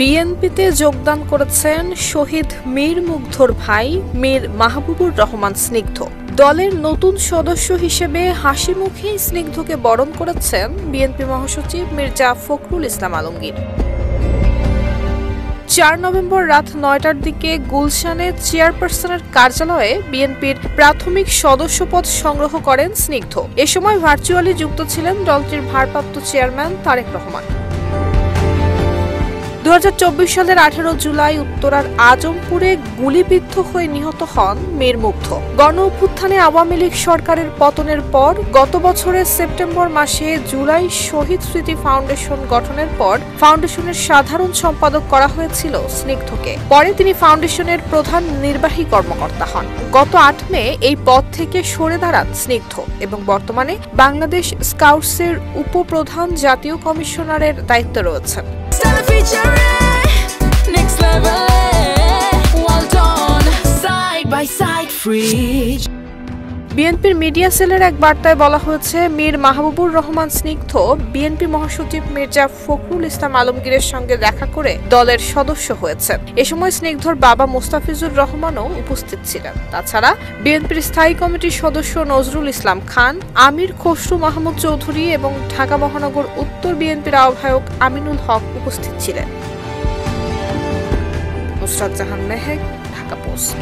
বিএনপিতে যোগদান করেছেন শহীদ মীর মুগ্ধর ভাই মীর মাহবুবুর রহমান স্নিগ্ধ। দলের নতুন সদস্য হিসেবে হাসিমুখে স্নিগ্ধকে বরণ করেছেন বিএনপি মহাসচিব মির্জা ফখরুল ইসলাম আলমগীর। ৪ নভেম্বর রাত ৯টার দিকে গুলশানে চেয়ারপারসনের কার্যালয়ে বিএনপির প্রাথমিক সদস্যপদ সংগ্রহ করেন স্নিগ্ধ। এ সময় ভার্চুয়ালি যুক্ত ছিলেন দলটির ভারপ্রাপ্ত চেয়ারম্যান তারেক রহমান। ২০২৪ সালের ১৮ জুলাই উত্তরার আজমপুরে গুলিবিদ্ধ হয়ে নিহত হন মীর মুগ্ধ। গণ অভ্যুত্থানে আওয়ামী লীগ সরকারের পতনের পর গত বছরের সেপ্টেম্বর মাসে জুলাই শহীদ স্মৃতি ফাউন্ডেশন গঠনের পর ফাউন্ডেশনের সাধারণ সম্পাদক করা হয়েছিল স্নিগ্ধকে। পরে তিনি ফাউন্ডেশনের প্রধান নির্বাহী কর্মকর্তা হন। গত ৮ মে এই পদ থেকে সরে দাঁড়ান স্নিগ্ধ এবং বর্তমানে বাংলাদেশ স্কাউটসের উপপ্রধান জাতীয় কমিশনারের দায়িত্বে রয়েছেন। বিএনপির মিডিয়া সেলের এক বার্তায় বলা হয়েছে, মীর মাহবুবুর রহমান স্নিগ্ধ বিএনপি মহাসচিব মির্জা ফখরুল ইসলাম আলমগীরের সঙ্গে দেখা করে দলের সদস্য হয়েছেন। এ সময় স্নিগ্ধর বাবা মোস্তাফিজুর রহমানও উপস্থিত ছিলেন। তাছাড়া বিএনপির স্থায়ী কমিটির সদস্য নজরুল ইসলাম খান, আমির খসরু মাহমুদ চৌধুরী এবং ঢাকা মহানগর উত্তর বিএনপির আহ্বায়ক আমিনুল হক উপস্থিত ছিলেন। নুসরাত জাহান মেহেক, ঢাকা পোস্ট।